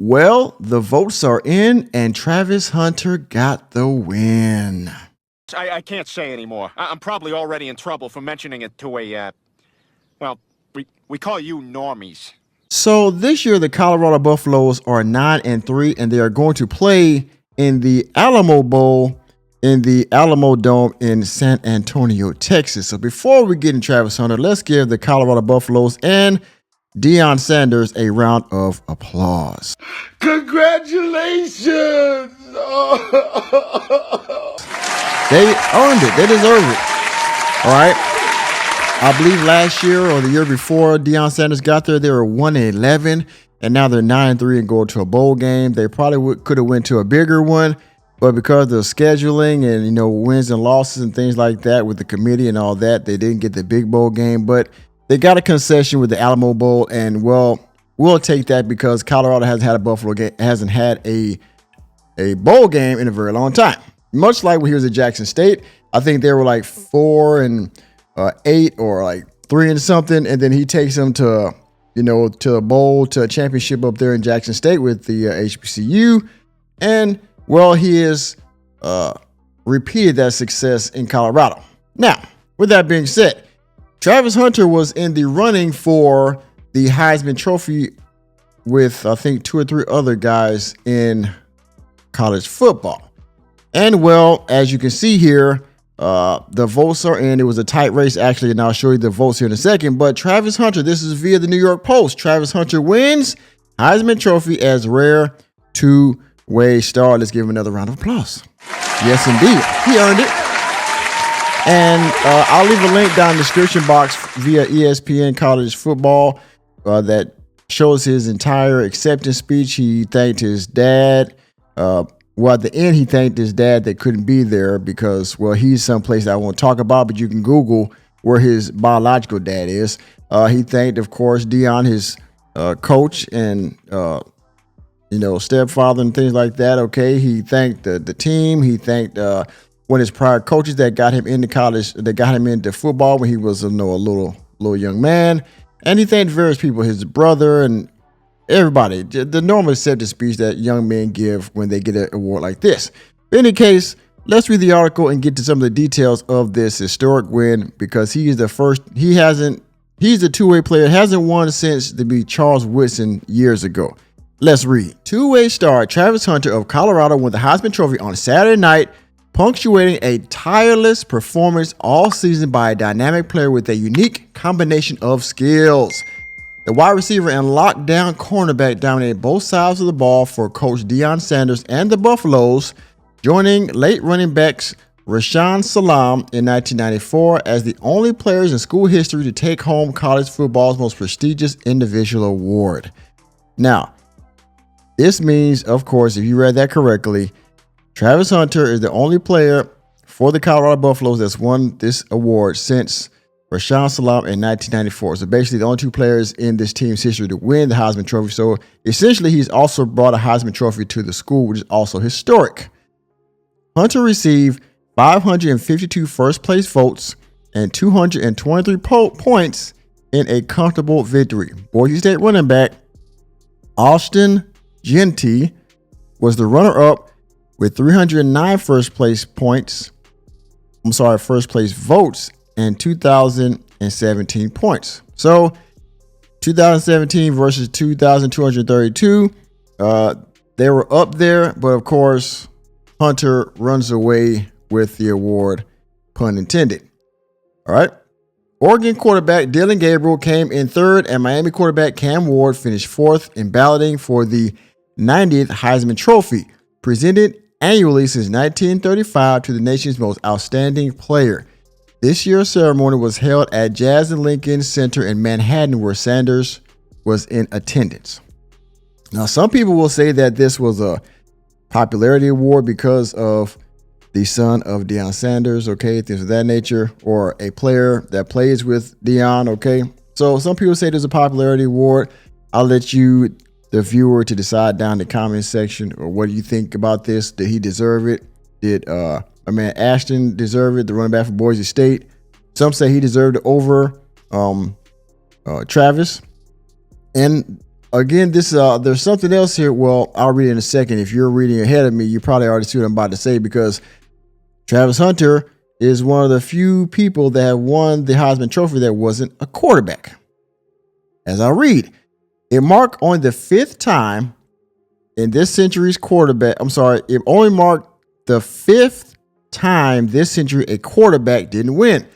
Well, the votes are in, and Travis Hunter got the win. I can't say anymore. I'm probably already in trouble for mentioning it to well, we call you normies. So this year, the Colorado Buffaloes are 9-3, and they are going to play in the Alamo Bowl in the Alamo Dome in San Antonio, Texas. So before we get in Travis Hunter, let's give the Colorado Buffaloes and Deion Sanders a round of applause. Congratulations! They earned it. They deserve it. All right. I believe last year or the year before Deion Sanders got there, they were 1-11, and now they're 9-3 and go to a bowl game. They probably could have went to a bigger one, but because of the scheduling and wins and losses and things like that with the committee and all that, they didn't get the big bowl game. But they got a concession with the Alamo Bowl, and we'll take that because Colorado hasn't had a Buffalo game, hasn't had a bowl game in a very long time. Much like when he was at Jackson State, I think they were like 4-8 or like 3 and something, and then he takes them to a bowl, to a championship up there in Jackson State with the HBCU, and he has repeated that success in Colorado. Now, with that being said, Travis Hunter was in the running for the Heisman Trophy with, I think, 2 or 3 other guys in college football. And as you can see here, the votes are in. It was a tight race, actually, and I'll show you the votes here in a second. But Travis Hunter, this is via the New York Post. Travis Hunter wins Heisman Trophy as rare two-way star. Let's give him another round of applause. Yes, indeed. He earned it. And I'll leave a link down in the description box via ESPN College Football that shows his entire acceptance speech. He thanked his dad. At the end, he thanked his dad that couldn't be there because, he's someplace that I won't talk about, but you can Google where his biological dad is. He thanked, of course, Deion, his coach and, stepfather and things like that. Okay. He thanked the team. He thanked one of his prior coaches that got him into college, that got him into football when he was a little young man. And he thanked various people, his brother and everybody, the normal acceptance speech that young men give when they get an award like this. In any case, let's read the article and get to some of the details of this historic win because he's a two-way player, hasn't won since to be Charles Woodson years ago. Let's read. Two-way star Travis Hunter of Colorado won the Heisman Trophy on Saturday night, punctuating a tireless performance all season by a dynamic player with a unique combination of skills. The wide receiver and lockdown cornerback dominated both sides of the ball for Coach Deion Sanders and the Buffaloes, joining late running backs Rashaan Salaam in 1994 as the only players in school history to take home college football's most prestigious individual award. Now, this means, of course, if you read that correctly, Travis Hunter is the only player for the Colorado Buffaloes that's won this award since Rashaan Salaam in 1994. So basically the only 2 players in this team's history to win the Heisman Trophy. So essentially he's also brought a Heisman Trophy to the school, which is also historic. Hunter received 552 first place votes and 223 points in a comfortable victory. Boise State running back Austin Genty was the runner-up with 309 first place votes and 2,017 points. So 2017 versus 2,232, they were up there, but of course, Hunter runs away with the award, pun intended. All right. Oregon quarterback Dylan Gabriel came in 3rd, and Miami quarterback Cam Ward finished 4th in balloting for the 90th Heisman Trophy, presented annually since 1935 to the nation's most outstanding player. This year's ceremony was held at Jazz and Lincoln Center in Manhattan, where Sanders was in attendance. Now, some people will say that this was a popularity award because of the son of Deion Sanders, okay, things of that nature, or a player that plays with Deion, okay. So some people say there's a popularity award. I'll let you, the viewer, to decide down in the comment section, or what do you think about this? Did he deserve it? Did Ashton deserve it, the running back for Boise State? Some say he deserved it over Travis. And again, this there's something else here. Well, I'll read it in a second. If you're reading ahead of me, you probably already see what I'm about to say because Travis Hunter is one of the few people that have won the Heisman Trophy that wasn't a quarterback. As I read, it marked only the 5th time in this century's quarterback. It only marked the 5th time this century a quarterback didn't win.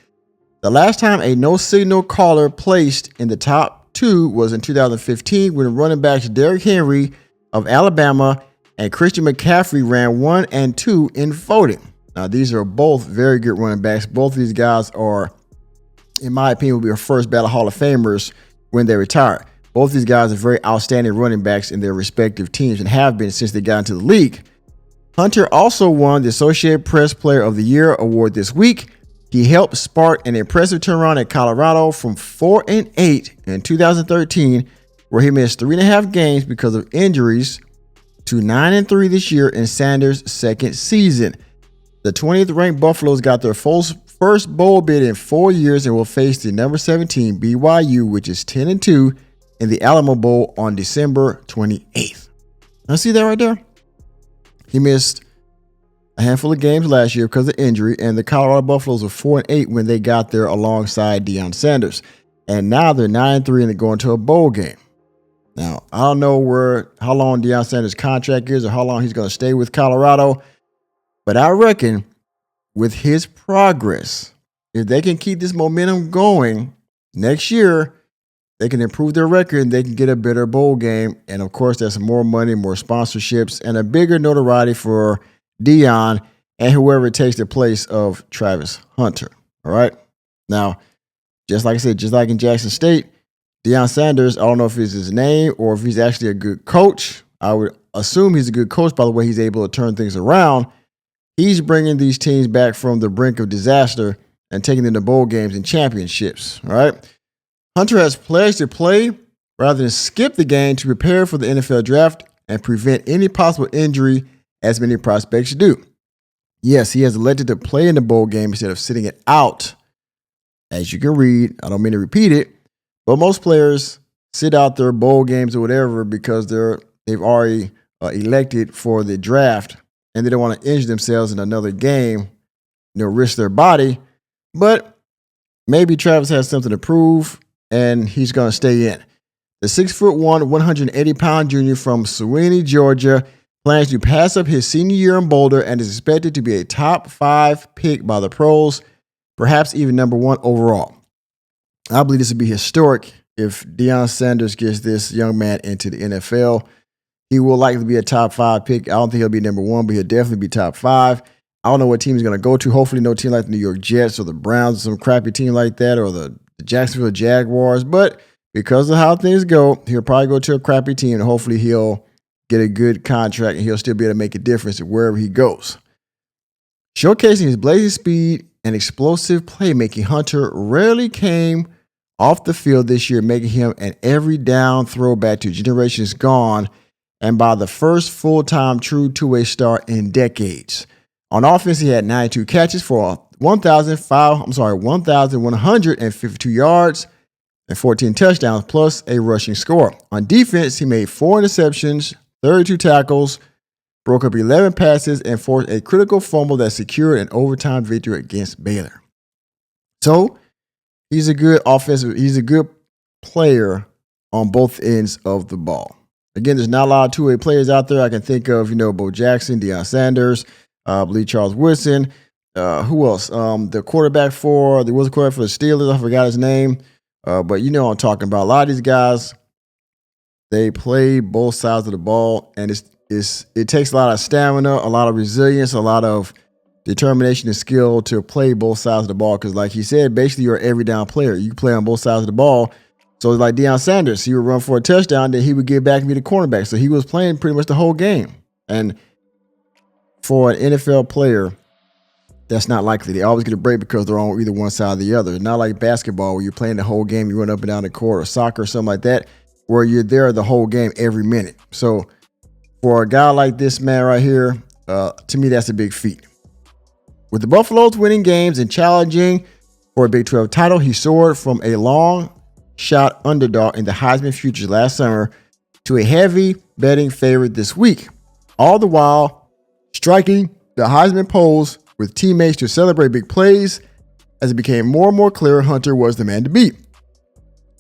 The last time a no signal caller placed in the top 2 was in 2015 when running backs Derrick Henry of Alabama and Christian McCaffrey ran 1 and 2 in voting. Now, these are both very good running backs. Both of these guys are, in my opinion, will be our first ballot Hall of Famers when they retire. Both of these guys are very outstanding running backs in their respective teams and have been since they got into the league. Hunter also won the Associated Press Player of the Year award this week. He helped spark an impressive turnaround at Colorado from 4-8 in 2013, where he missed 3.5 games because of injuries, to 9-3 this year in Sanders' second season. The 20th ranked Buffaloes got their first bowl bid in 4 years and will face the number 17 BYU, which is 10-2 in the Alamo Bowl on December 28th. Now see that right there? He missed a handful of games last year because of injury, and the Colorado Buffaloes were 4-8 when they got there alongside Deion Sanders. And now they're 9-3 and they're going to a bowl game. Now, I don't know how long Deion Sanders' contract is or how long he's going to stay with Colorado. But I reckon with his progress, if they can keep this momentum going next year, they can improve their record and they can get a better bowl game. And of course, there's more money, more sponsorships, and a bigger notoriety for Deion and whoever takes the place of Travis Hunter. All right. Now, just like I said, just like in Jackson State, Deion Sanders, I don't know if it's his name or if he's actually a good coach. I would assume he's a good coach by the way he's able to turn things around. He's bringing these teams back from the brink of disaster and taking them to bowl games and championships. All right. Hunter has pledged to play rather than skip the game to prepare for the NFL draft and prevent any possible injury, as many prospects do. Yes, he has elected to play in the bowl game instead of sitting it out. As you can read, I don't mean to repeat it, but most players sit out their bowl games or whatever because they've already elected for the draft. And they don't want to injure themselves in another game, risk their body. But maybe Travis has something to prove, and he's going to stay in. The 6'1", 180-pound junior from Sewanee, Georgia, plans to pass up his senior year in Boulder and is expected to be a top 5 pick by the pros, perhaps even number 1 overall. I believe this would be historic if Deion Sanders gets this young man into the NFL. He will likely be a top 5 pick. I don't think he'll be number 1, but he'll definitely be top 5. I don't know what team he's going to go to. Hopefully no team like the New York Jets or the Browns or some crappy team like that or the Jacksonville Jaguars. But because of how things go, he'll probably go to a crappy team and hopefully he'll get a good contract and he'll still be able to make a difference wherever he goes. Showcasing his blazing speed and explosive playmaking, Hunter rarely came off the field this year, making him an every down throwback to generations gone and by the first full-time true two-way star in decades. On offense, he had 92 catches for 1,152 yards and 14 touchdowns, plus a rushing score. On defense, he made 4 interceptions, 32 tackles, broke up 11 passes, and forced a critical fumble that secured an overtime victory against Baylor. So, he's a good player on both ends of the ball. Again, there's not a lot of two-way players out there. I can think of, Bo Jackson, Deion Sanders, I believe Charles Woodson. Who else? The quarterback for the Steelers. I forgot his name. But you know what I'm talking about. A lot of these guys, they play both sides of the ball, and it takes a lot of stamina, a lot of resilience, a lot of determination and skill to play both sides of the ball. Because like he said, basically you're an every down player. You play on both sides of the ball. So it's like Deion Sanders. He would run for a touchdown, then he would get back and be the cornerback. So he was playing pretty much the whole game. And for an NFL player, that's not likely. They always get a break because they're on either one side or the other. It's not like basketball where you're playing the whole game, you run up and down the court, or soccer or something like that, where you're there the whole game every minute. So for a guy like this man right here, to me, that's a big feat. With the Buffaloes winning games and challenging for a Big 12 title, he soared from a long shot underdog in the Heisman futures last summer to a heavy betting favorite this week, all the while striking the Heisman polls with teammates to celebrate big plays as it became more and more clear Hunter was the man to beat.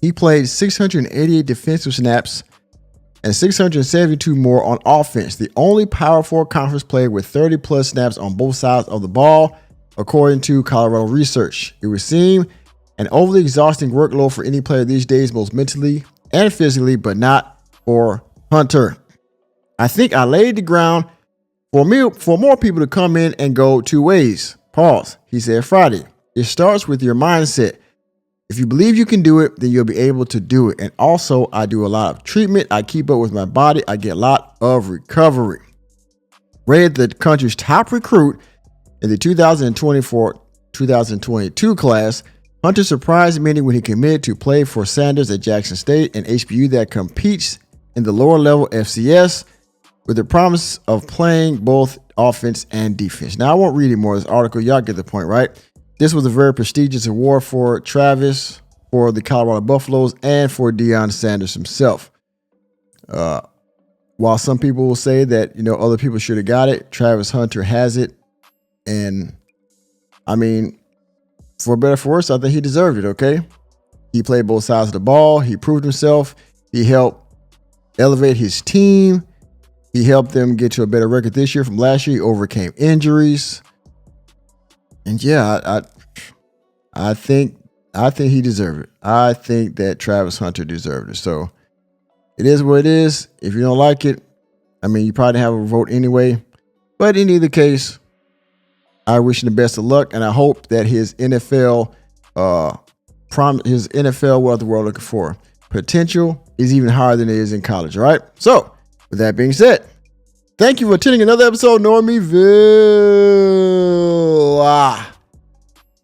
He played 688 defensive snaps and 672 more on offense, the only Power 4 conference player with 30-plus snaps on both sides of the ball, according to Colorado research. It would seem an overly exhausting workload for any player these days, both mentally and physically, but not for Hunter. I think I laid the ground for more people to come in and go two ways. Pause. He said Friday. It starts with your mindset. If you believe you can do it, then you'll be able to do it. And also, I do a lot of treatment. I keep up with my body. I get a lot of recovery. Rated the country's top recruit in the 2024-2022 class, Hunter surprised many when he committed to play for Sanders at Jackson State, an HBCU that competes in the lower level FCS, with the promise of playing both offense and defense. Now, I won't read any more of this article. Y'all get the point, right? This was a very prestigious award for Travis, for the Colorado Buffaloes, and for Deion Sanders himself. While some people will say that, other people should have got it, Travis Hunter has it. And, I mean, for better or for worse, I think he deserved it, okay? He played both sides of the ball. He proved himself. He helped elevate his team. He helped them get to a better record this year from last year. He overcame injuries. And yeah, I think he deserved it. I think that Travis Hunter deserved it. So it is what it is. If you don't like it, I mean, you probably have a vote anyway. But in either case, I wish him the best of luck, and I hope that his NFL, what the world looking for, potential is even higher than it is in college. All right. So with that being said, thank you for attending another episode of Normieville.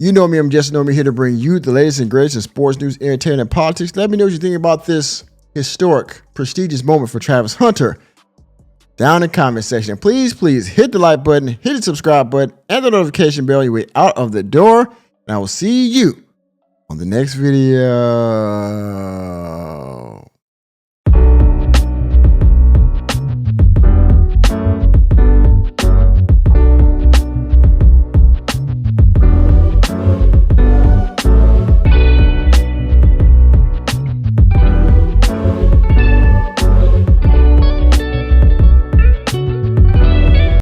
You know me, I'm Justin Normie, here to bring you the latest and greatest in sports news, entertainment, and politics. Let me know what you think about this historic, prestigious moment for Travis Hunter down in the comment section. And please hit the like button, hit the subscribe button, and the notification bell. Your way out of the door. And I will see you on the next video.